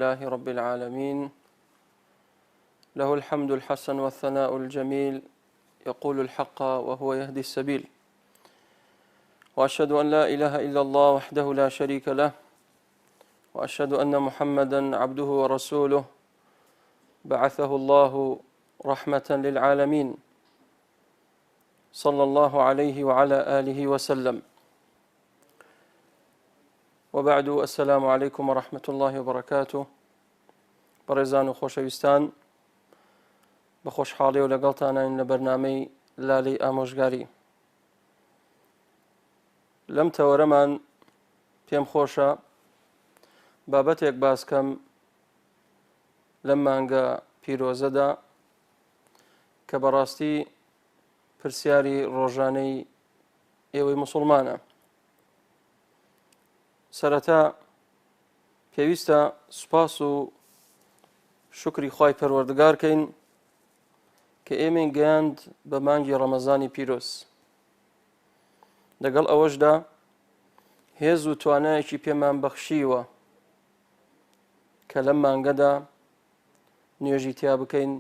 لله رب العالمين له الحمد الحسن والثناء الجميل يقول الحق وهو يهدي السبيل وأشهد أن لا إله إلا الله وحده لا شريك له وأشهد أن محمدا عبده ورسوله بعثه الله رحمة للعالمين صلى الله عليه وعلى آله وسلم وبعد السلام عليكم ورحمة الله وبركاته بەڕێزان و خۆشەویستان بە خۆشحاڵی و لەگەڵتانین لە بەرنامەی لالەی ئامۆژگاری. لەم تەوەرەمان پێم خۆشە بابەتێک باس بکەم لەم مانگە پیرۆزەدا کە بەڕاستی پرسیاری ڕۆژانەی ئێوەی موسڵمانە. سەرەتا پێویستە سوپاس و شکری خوای پەروەردگار کەین کە ئێمەی گەیاند بە مانگی ڕەمەزانی پیرۆز. لەگەڵ ئەوەشدا هێز و توانایەکی پێمان بەخشیوە کە لەم مانگەدا نوێژی تیا بکەین،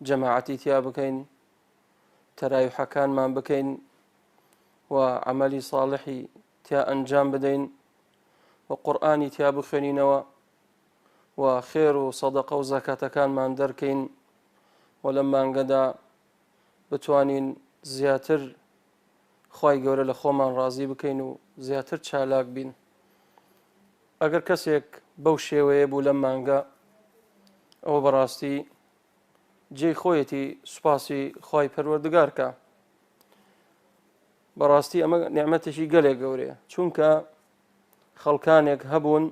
جەماعەتی تیا بکەین، تەراویحەکانمان بکەین و عەمەلی ساڵحی تیا ئەنجام بدەین و قورئانی تیا بخوێنینەوە و خێر و سەدەقە و زەکاتەکانمان دەرکەین و لەم مانگەدا بتوانین زیاتر خوای گەورە لە خۆمان ڕازی بکەین و زیاتر چالاک بین. ئەگەر کەسێک بەو شێوەیە بوو لەم مانگە ئەوە بەڕاستی جێی خۆیەتی سوپاسی خوای پەروەردگار کە. بەڕاستی ئەمە نیعمەتێکی گەلێک گەورەیە، چونکە خەڵکانێک هەبوون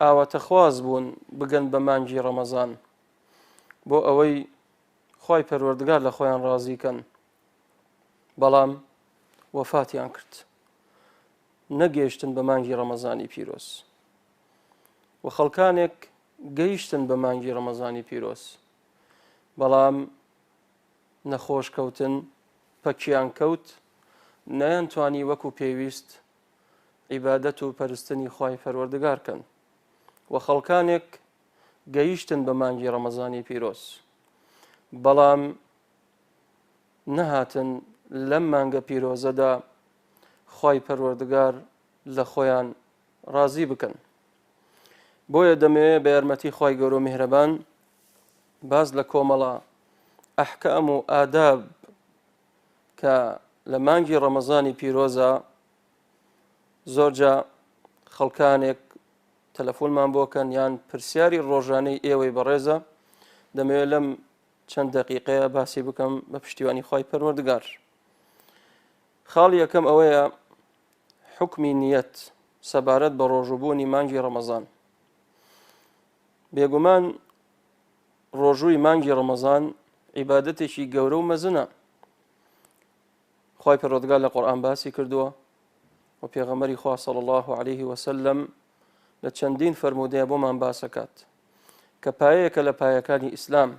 ئاواتەخواز بوون بگەن بە مانگی ڕەمەزان بۆ ئەوەی خوای پەروەردگار لە خۆیان ڕازیکەن، بەڵام وەفاتیان کرد، نەگەیشتن بە مانگی ڕەمەزانی پیرۆز. و خەڵکانێک گەیشتن بە مانگی ڕەمەزانی پیرۆز، بەڵام نەخۆش کەوتن، پەکیان کەوت، نەیانتوانی وەکو پێویست عیبادەت و پەرستنی خوای پەروەردگار کەن. و خەڵکانێک گەیشتن بە مانگی ڕەمەزانی پیرۆز، بەڵام نەهاتن لەم مانگە پیرۆزەدا خوای پەروەردگار لە خۆیان ڕازی بکەن. بۆیە دەمەوێت بە یارمەتی خوای گەورە و میهرەبان باز لە کۆمەڵە ئەحکام و ئاداب کە لە مانگی ڕەمەزانی پیرۆزە زۆرجا خەڵکانێک تەلەفۆنمان بۆکەن یان پرسیاری ڕۆژانەی ئێوەی بەڕێزە، دەمەوێت لەم چەند دەقیقەیە باسی بکەم بە پشتیوانی خوای پەروەردگار. خاڵی یەکەم ئەوەیە حکمی نیەت سەبارەت بە ڕۆژوبوونی مانگی ڕەمەزان. بێگومان ڕۆژووی مانگی ڕەمەزان عیبادەتێکی گەورە و مەزنە. خوای پەروەردگار لە قورئان باسی کردووە و پێغەمبەری خوا صلی الله عليه وسلم لە چەندین فەرمودەیە بۆمان باسەکات کە پایەیەکە لە پایەکانی ئیسلام،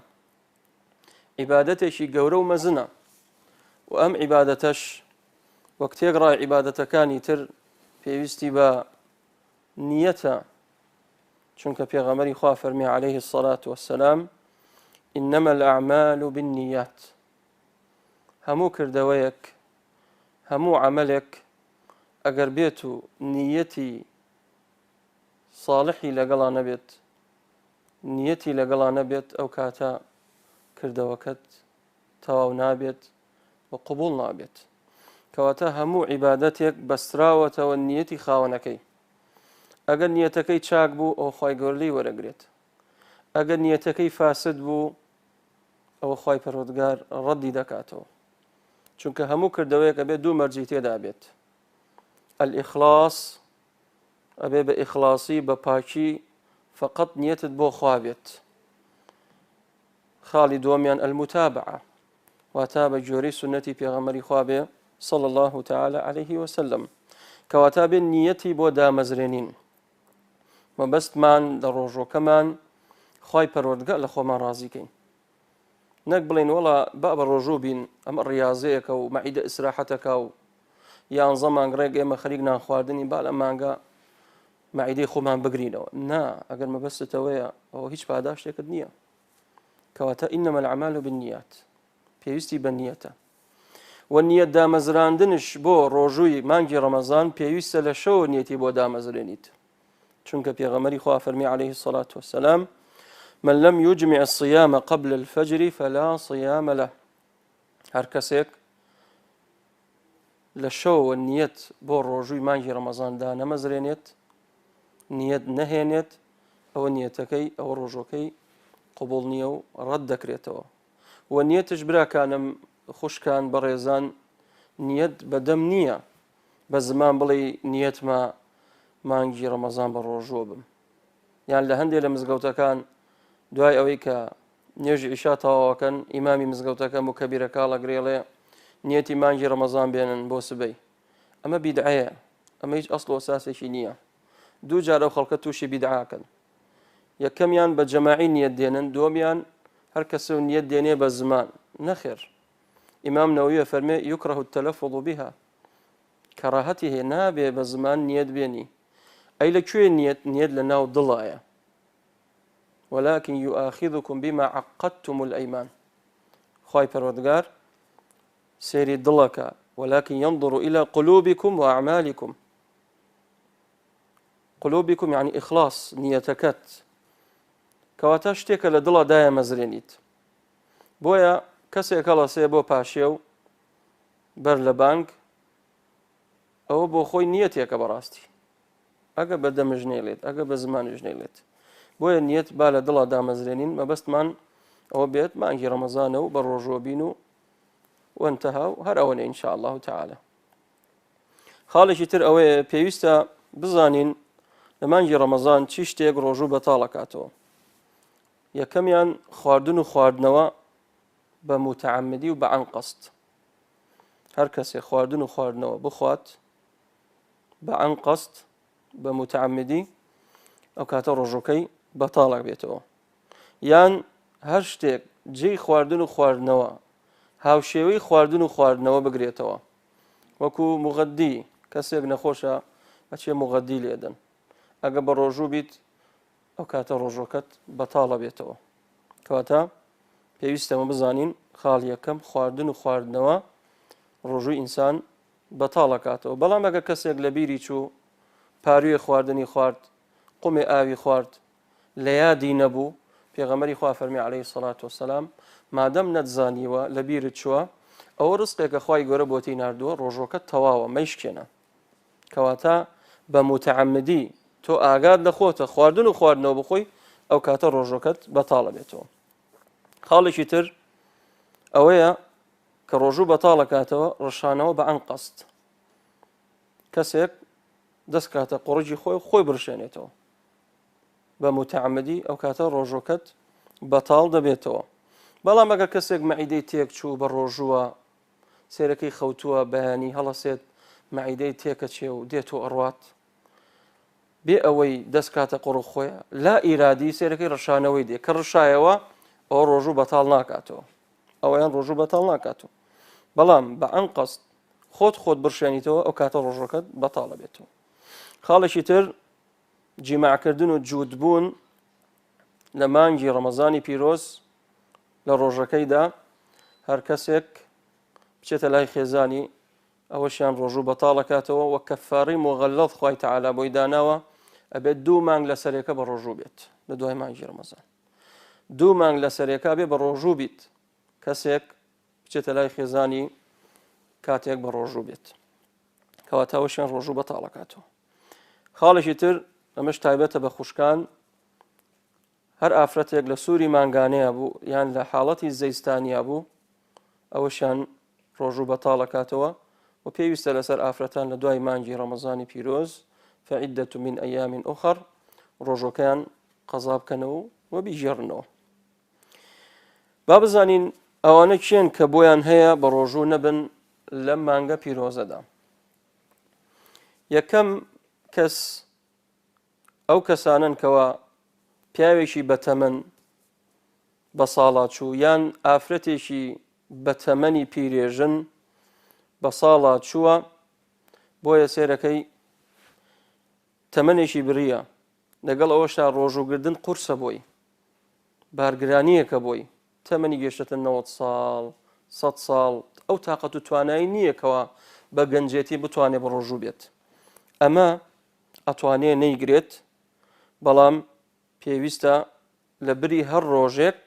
عیبادەتێکی گەورە و مەزنە و ئەم عیبادەتەش وەک تێگڕای عیبادەتەکانی تر پێویستی بە نیەتە، چونکە پێغەمبەری خوا فەرمی عليه الصلاة والسلام إنما الأعمال بالنيات. هەموو کردەوەیەک، هەموو عەمەلێک ئەگەر بێت و نیەتی صالحی لەگەڵا نەبێت، نیەتی لەگەڵا نەبێت، ئەو کاتە کردەوەکەت تەواو نابێت و قبوڵ نابێت. کەواتە هەموو عیبادەتێک بەستراوەتەوە نیەتی خاوەنەکەی. ئەگەر نیەتەکەی چاک بوو ئەو خوای گەورەی وەرەگرێت، ئەگەر نیەتەکەی فاسد بوو ئەوە خوای پەروەردگار ڕەدی دەکاتەوە، چونکە هەموو کردەوەیەک ئەبێت دوو مەرجی تێدا بێت. الئیخلاص ئەبێ بە ئیخلاسی بە پاکی فقط نیەتت بۆ خوا بێت. خاڵی دووەمیان المتابعة، واتە بە جۆرەی سنەتی پێغەمبەری خوا بێ صلی الله تعالی عليه وسلم، کەواتە بێ نیەتی بۆ دامەزرێنین. مەبەستمان لە ڕۆژۆکەمان خوای پەروەردگار لە خۆمان ڕازیکەین، نەک بڵێن وەڵا با بە ڕۆژوو بین ئەمە ڕیاضەیەکە و مەعیدە ئیسراحەتەکە و 11 مانگ ڕێک ئێمە خەریک نان خواردنی با لە مانگە معیدەی خۆمان بگرینەوە نا ئەگەر مەبەستتەوەیە ئەوە هیچ پاداشتێکت نییە کەواتە ئینەمە الأعمال بالنیات پێویستی بە نیەتە و نیەت دامەزراندنش بۆ ڕۆژووی مانگی ڕەمەزان پێویستە لە شەو نیەتی بۆ دامەزرێنیت چونکە پێغەمبەری خوا فەرمی عليه الصلاة والسلام من لم يجمع الصيام قبل الفجر فلا صيام له هەر کەسێک لە شەوە نیەت بۆ ڕۆژووی مانگی ڕەمەزاندا نەمەزرێنێت نیەت نەهێنێت ئەوە نیەتەکەی ئەو ڕۆژەکەی قبول نییە و ڕەت دەکرێتەوە و نیەتش براکانم خوشکان بەڕێزان نیەت بەدەم نییە بە زمان بڵێ نیەتمە مانگی ڕەمەزان بە ڕۆژوە بم یان لە هەندێک لە مزگەوتەکان دوای ئەوەی کە نوێژی عیشا تەواوەکەن ئیمامی مزگەوتەکە مکەبیرەکە لەگرێڵێ نیەتی مانگی ڕەمەزان بێنن بۆ سبەی ئەمە بیدعەیە ئەمە هیچ ئەسڵ و ئەساسێکی نییە دوو جار ئەو خەڵکە تووشی بیدعاکەن یەکەمیان بە جەماعی نیەت دێنن دووەمیان هەر کەسە و نیەت دێنێ بە زمان نەخێر ئیمام نەوویە فەرمێ یوکره التەلەفظ بها کەڕاهەتی هەیە نابێ بە زمان نیەت بێنی ئەی لەکوێ نیەت لە ناو دڵایە ولكن يؤاخذكم بما عقدتم الأيمان خواهي پروردگار سيري دڵەکە ولكن ينظر إلى قلوبكم وأعمالكم قلوبكم يعني إخلاص نيتكت کەواتە شتێکە لە دڵە دایە مەزرێنیت بۆیە کەسێک هەڵەسێ بۆ پاشێ و بەر لە بانک ئەوە بۆ خۆی نیەتێکە بەڕاستی ئەگە بە دەمژنێڵێت ئەگە بە زمانژنێڵێت بۆیە نیەت با لە دڵە دامەزرێنین مەبەستمان ئەوە بێت مانگی ڕەمەزانە و بە ڕۆژوە بین و وانتەها و هەر ئەوەنە ئینشاء الله تعالى خاڵێکی تر ئەوەیە پێویستە بزانین لە مانگی ڕەمەزان چی شتێک ڕۆژوو بەتاڵەکاتەوە یەکەمیان خواردن و خواردنەوە بە متعمدی و بە عەن قەست هەر کەسێ خواردن و خواردنەوە بخوات بە عەن قەست بە متعمدی ئەو کاتە ڕۆژەکەی بەتاڵک بێتەوە یان هەر شتێک جێی خواردن و خواردنەوە هاوشێوەی خواردن و خواردنەوە بگرێتەوە وەکو مغەدی کەسێک نەخۆشە ئەچێ مغەدی لێدەن ئەگە بە ڕۆژوو بیت ئەو کاتە ڕۆژەکەت بەتاڵە بێتەوە کەواتە پێویستەمە بزانین خاڵ یەکەم خواردن و خواردنەوە ڕۆژووی ئینسان بەتاڵەکاتەوە بەڵام ئەگە کەسێک لە بیری چوو پارویە خواردنی خوارد قومێ ئاوی خوارد لە یادی نەبوو پێغەمبەری خوا فەرمی عەلەیهی السەڵات وەسەلام مادەم نەتزانیوە لە بیرت چووە ئەوە ڕزقێکە خوای گەورە بۆتی ناردووە ڕۆژەکەت تەواوە مەیشکێنە کەواتە بە متعمدی تۆ ئاگاد لە خۆتە خواردن و خواردنەوە بخۆی ئەو کاتە ڕۆژەکەت بەتاڵە بێتەوە خاڵێکی تر ئەوەیە کە ڕۆژوو بەتاڵەکاتەوە ڕەشانەوە بە عەن قەست کەسێک دەست کاتە قوڕجی خۆی بڕشێنێتەوە بە متعمدی ئەو کاتە ڕۆژەکەت بەتاڵ دەبێتەوە بەڵام ئەگەر کەسێک مەعیدەی تێک چوو بە ڕۆژووە سێرەکەی خەوتووە بەیانی هەڵەسێت مەعیدەی تێکەچێ و دێتۆ ئەڕوات بێ ئەوەی دەست کاتە قوڕ خۆیە لا ئیرادی سێرەکەی ڕەشانەوەی دێ کە ڕشایەوە ئەوە ڕۆژوو بەتاڵ ناکاتەوە ئەوەیان ڕۆژوو بەتاڵ ناکاتەوە بەڵام بە عەن قەست خۆت بڕشێنیتەوە ئەو کاتە ڕۆژەکەت بەتاڵە بێتەوە خاڵێکی تر جیماعکردن و جوودبوون لە مانگی ڕەمەزانی پیرۆز لە ڕۆژەکەیدا هەر کەسێک بچێتە لای خێزانی ئەوەشیان ڕۆژوو بەتاڵەکاتەوە وە کەفاری مغەلڵەض خوای تەعالا بۆی داناوە ئەبێت 2 مانگ لە سەرێکە بە ڕۆژوو بێت لە دوای مانگی ڕەمەزان 2 مانگ لە سەرێکا بێ بە ڕۆژوو بیت کەسێک بچێتە لای خێزانی کاتێک بە ڕۆژوو بێت کەواتە ئەوەشیان ڕۆژوو بەتاڵەکاتەوە خاڵێکی تر ئەمەش تایبەتە بە خوشکان هەر ئافرەتێک لە سووری مانگانەیە بوو یان لە حاڵەتی زەیستانیا بوو ئەوەشیان ڕۆژوو بەتاڵەکاتەوە و پێویستە لەسەر ئافرەتان لە دوای مانگی ڕەمەزانی پیرۆز فعیدەة من ئەیام ئوخەر ڕۆژەکەیان قەزا بکەنەوە و بیژێڕنەوە با بزانین ئەوانە کێن کە بۆیان هەیە بە ڕۆژوو نەبن لەم مانگە پیرۆزەدا یەکەم کەس ئەو کەسانن کەوە پیاوێکی بەتەمەن بە ساڵات چوو یان ئافرەتێکی بەتەمەنی پیرێژن بە ساڵات چووە بۆیە سێرەکەی تەمەنێکی بریە لەگەڵ ئەوەشتا ڕۆژوگردن قورسە بۆی بارگرانیەکە بۆی تەمەنی گەشتە 90 ساڵ 100 ساڵ ئەو تااقەت و توانایی نییەکەوە بە گەنجێتی بتوانێت بە ڕۆژوو بێت ئەمە ئەتوانێ نەیگرێت بەڵام پێویستە لە بری هەر ڕۆژێک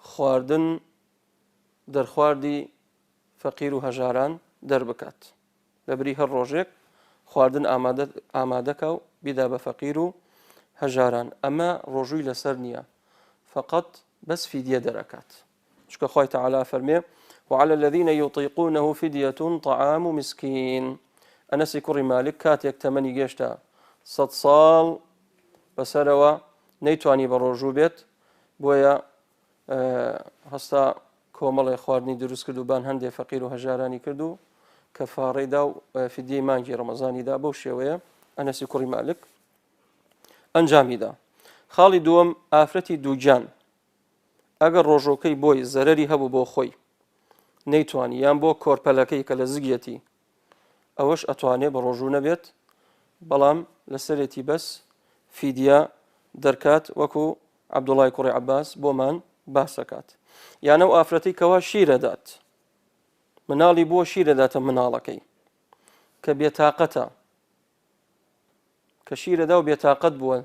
خواردن دەرخواردی فەقیر و هەژاران دەربکات لە بری هەر ڕۆژێک خواردن ئامادەکە و بیدا بە فەقیر و هەژاران ئەمە ڕۆژووی لەسەر نییە فقط بەس فیدیە دەرەکات چکە خۆی تەعالا فەرمێ وعلى الذين يطيقونه فدية طعام مسكين ئەنەسی کوڕی مالک کاتێک تەمەنی گەشتە 100 ساڵ بەسەرەوە نەیتوانی بە ڕۆژوو بێت بۆیە هەستا کۆمەڵی خواردنی دروست کرد و بان هەندێک فەقیر و هەژارانی کرد و کەفارەیدا و فیدیەی مانگی ڕەمەزانیدا بەو شێوەیە ئەنەسی کوڕی مالک ئەنجامیدا خاڵی دووەم ئافرەتی دووجان ئەگەر ڕۆژۆکەی بۆی زەرەری هەبوو بۆ خۆی نەیتوانی یان بۆ کۆرپەلەکەی کە لە زگیەتی ئەوەش ئەتوانێت بە ڕۆژوو نەبێت بەڵام لەسەرێتی بەس فیدیا دەرکات وەکو عەبدوڵای کوڕی عەباس بۆمان باسەکات یان ئەو ئافرەتی کەوا شیرەدات مناڵی بۆ شیرەداتە مناڵەکەی کە بێتاقەتە کە شیرەدا و بێتاقەت بووە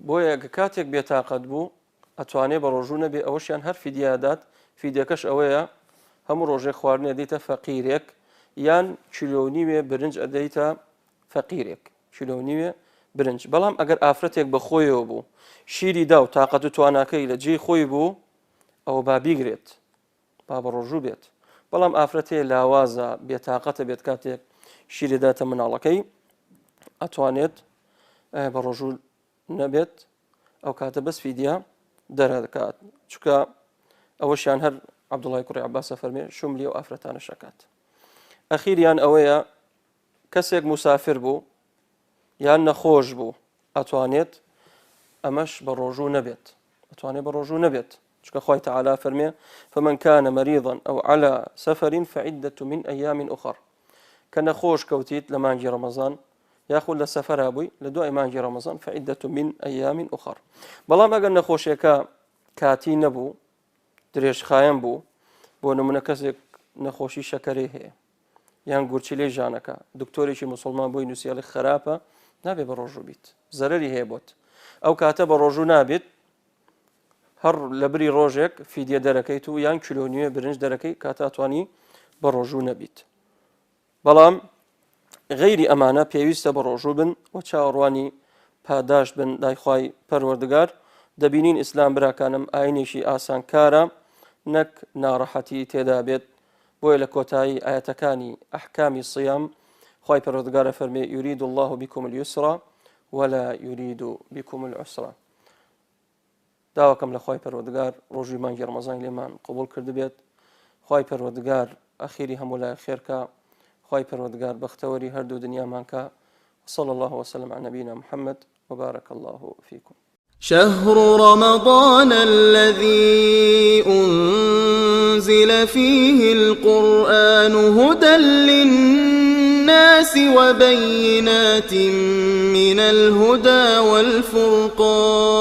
بۆیە کاتێک بێتاقەت بوو ئەتوانێت بە ڕۆژوو نەبێ ئەوەشیان هەر فیدیادات فیدیەکەش ئەوەیە هەموو ڕۆژێک خواردنێ دەیتە فەقیرێک یان کیلۆنیوێ برنج ئەدەیتە فەقیرێک کیلۆنیوێ برنج بەڵام ئەگەر ئافرەتێک بە خۆیەوە بوو شیری دا و تااقەت و تواناکەی لە جێی خۆی بوو ئەوە با بیگرێت با بە ڕۆژوو بێت بەڵام ئافرەتێ لاوازە بێتاقەتە بێت کاتێک شیری داتە مناڵەکەی ئەتوانێت بە ڕۆژوو نەبێت ئەو کاتە بەس فیدیا دەرەکات چکە ئەوەشیان هەر عەبدوڵای کوڕی عەباسە فەرمێ شوملی و ئافرەتانە شەکات ئەخیریان ئەوەیە کەسێک موسافر بوو یان نەخۆش بوو ئەتوانێت ئەمەش بە ڕۆژوو نەبێت ئەتوانێت بە ڕۆژوو نەبێت چکە خۆی تەعالا فەرمێ فمن كان مريضا أو على سفر فعدة من أيام أخر کە نەخۆش کەوتیت لە مانگی ڕەمەزان یاخود لە سەفەرا بووی لە دوای مانگی ڕەمەزان فعدة من أيام أخر بەڵام ئەگەر نەخۆشیەکە کاتی نەبوو درێژخایەن بوو بۆ نمونە کەسێک نەخۆشی شەکەرەی هەیە یان گورچی ژانەکە دکتۆرێکی موسڵمان بۆی نووسیاڵی خراپە نابێ بە ڕۆژوو بیت زەرەری هەیە بۆت ئەو کاتە بە ڕۆژوو نابێت هەر لە بری ڕۆژێک فیدیە دەرەکەیت و یان کیلۆنیوێ برنج دەرەکەی کاتاتوانی بە ڕۆژوو نەبیت بەڵام غەیری ئەمانە پێویستە بە ڕۆژوو بن و چاوەڕوانی پاداش بن لای خوای پەروەردگار دەبینین ئیسلام براکانم ئاینێکی ئاسانکارە نەک ناڕەحەتی تێدا بێت بۆیە لە کۆتایی ئاەتەکانی ئەحکامی سیام خوای پەروەردگارە فەرمێ یورید الله بكم اليسر ولا يريد بكم العسر داواکەم لە خوای پەروەردگار ڕۆژی مانگی ڕەمەزان لێمان قبول کرد بێت خوای پەروەردگار ئەخیری هەموو لای خێرکە خوای پەروەردگار بەختەوەری هەردوو دنیامانکە صلى الله وسلم على نبينا محمد وبارك الله فيكم شهر رمضان الذي أنزل فيه القرآن هدى للناس وبينات من الهدى والفرقان